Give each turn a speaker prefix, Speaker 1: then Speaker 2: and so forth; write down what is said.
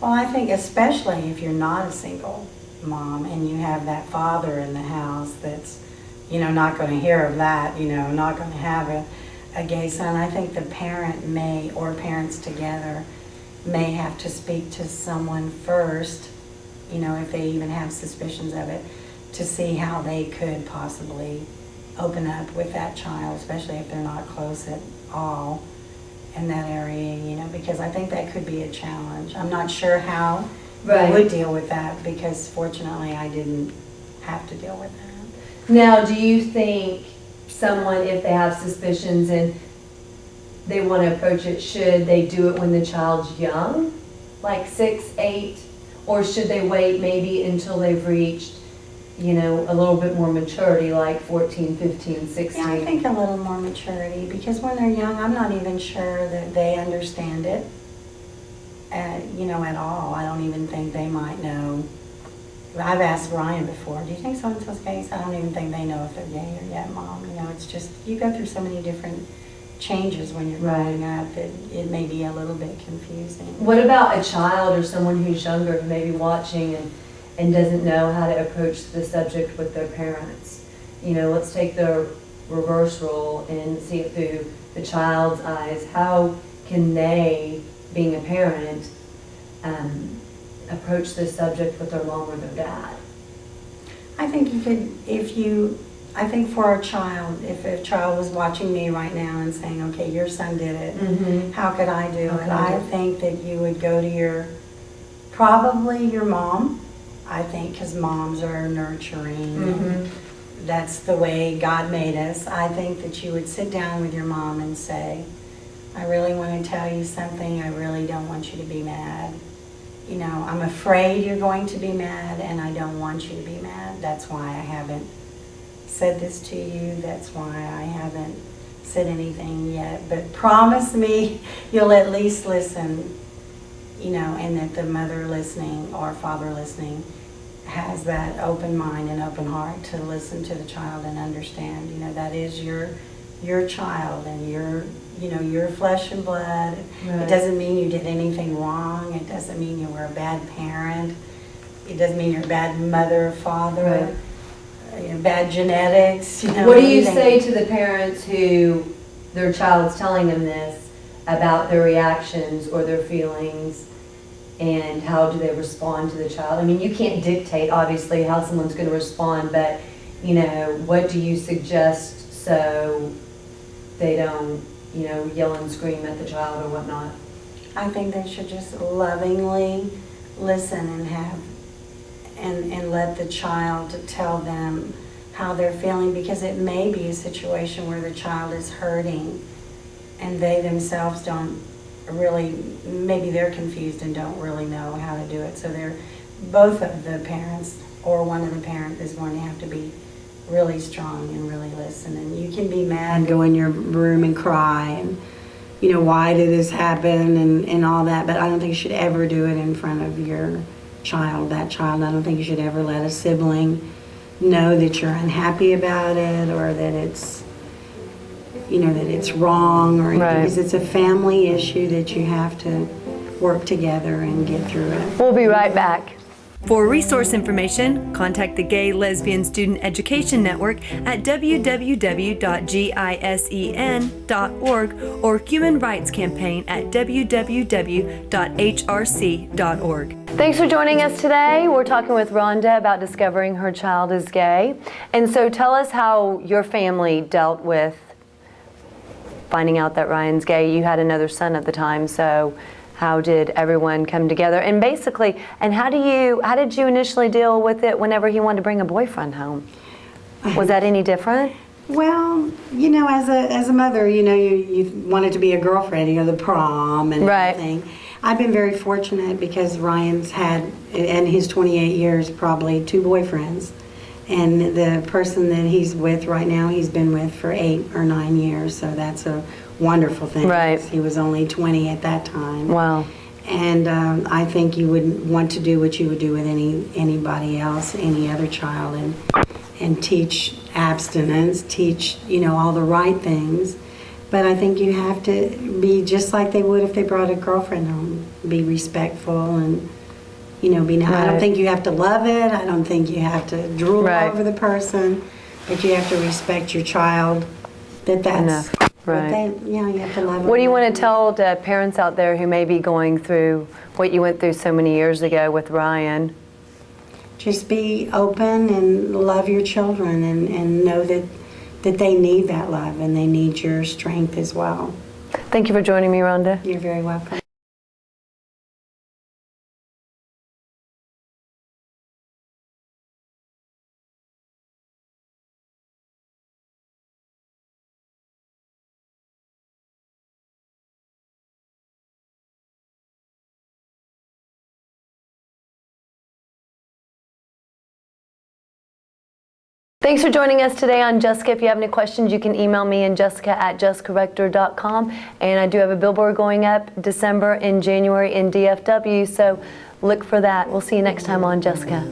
Speaker 1: Well, I think especially if you're not a single mom and you have that father in the house that's, not going to hear of that, not going to have a gay son, I think the parent may, or parents together, may have to speak to someone first, if they even have suspicions of it, to see how they could possibly open up with that child, especially if they're not close at all in that area, because I think that could be a challenge. I'm not sure how they would deal with that, because fortunately I didn't have to deal with that.
Speaker 2: Now, do you think someone, if they have suspicions and they want to approach it, should they do it when the child's young, like 6, 8, or should they wait maybe until they've reached, a little bit more maturity, like 14, 15, 16?
Speaker 1: Yeah, I think a little more maturity, because when they're young, I'm not even sure that they understand it, at all. I don't even think they might know. I've asked Ryan before, do you think so-and-so's gay? I don't even think they know if they're gay or yet, Mom. It's just, you go through so many different changes when you're growing up that it may be a little bit confusing.
Speaker 2: What about a child or someone who's younger who may be watching and doesn't know how to approach the subject with their parents? Let's take the reverse role and see it through the child's eyes. How can they, being a parent, approach this subject with their mom or their dad?
Speaker 1: I think you could, I think for a child, if a child was watching me right now and saying, okay, your son did it, how could I do it? I think that you would go to probably your mom, I think, because moms are nurturing. That's the way God made us. I think that you would sit down with your mom and say, I really want to tell you something. I really don't want you to be mad. I'm afraid you're going to be mad, and I don't want you to be mad. That's why I haven't said this to you. That's why I haven't said anything yet. But promise me you'll at least listen, and that the mother listening or father listening has that open mind and open heart to listen to the child and understand, that is your child, and your flesh and blood. It doesn't mean you did anything wrong. It doesn't mean you were a bad parent. It doesn't mean you're a bad mother, father, bad genetics.
Speaker 2: What do you say to the parents who their child's telling them this about their reactions or their feelings, and how do they respond to the child? I mean, you can't dictate, obviously, how someone's going to respond, but, what do you suggest so they don't, yell and scream at the child or whatnot?
Speaker 1: I think they should just lovingly listen and let the child tell them how they're feeling, because it may be a situation where the child is hurting and they themselves don't really, maybe they're confused and don't really know how to do it. So both of the parents or one of the parents is going to have to be really strong and really listen. And you can be mad and go in your room and cry and, why did this happen and all that, but I don't think you should ever do it in front of your child, I don't think you should ever let a sibling know that you're unhappy about it, or that it's, that it's wrong or anything, because it's a family issue that you have to work together and get through it.
Speaker 2: We'll be right back.
Speaker 3: For resource information, contact the Gay Lesbian Student Education Network at www.gisen.org or Human Rights Campaign at www.hrc.org.
Speaker 2: Thanks for joining us today. We're talking with Rhonda about discovering her child is gay. And so tell us how your family dealt with finding out that Ryan's gay. You had another son at the time, so how did everyone come together? And basically, and how did you initially deal with it whenever he wanted to bring a boyfriend home? Was that any different?
Speaker 1: Well, as a mother, you wanted to be a girlfriend, the prom and everything. I've been very fortunate because Ryan's had, in his 28 years, probably 2 boyfriends. And the person that he's with right now, he's been with for 8 or 9 years, so that's a wonderful thing.
Speaker 2: Right.
Speaker 1: He was only 20 at that time.
Speaker 2: Wow.
Speaker 1: And I think you would want to do what you would do with anybody else, any other child, and teach abstinence, teach all the right things. But I think you have to be just like they would if they brought a girlfriend home. be respectful and, you know, be nice. I don't
Speaker 2: Right.
Speaker 1: think you have to love it. I don't think you have to drool
Speaker 2: Right.
Speaker 1: over the person, but you have to respect your child. That's
Speaker 2: Enough.
Speaker 1: what
Speaker 2: Right.
Speaker 1: they, you know, you have to love them.
Speaker 2: What do you want to tell the parents out there who may be going through what you went through so many years ago with Ryan?
Speaker 1: Just be open and love your children and know that they need that love and they need your strength as well.
Speaker 2: Thank you for joining me, Rhonda.
Speaker 1: You're very welcome.
Speaker 2: Thanks for joining us today on Jessica. If you have any questions, you can email me at jessica@jessicarector.com. And I do have a billboard going up December and January in DFW, so look for that. We'll see you next time on Jessica.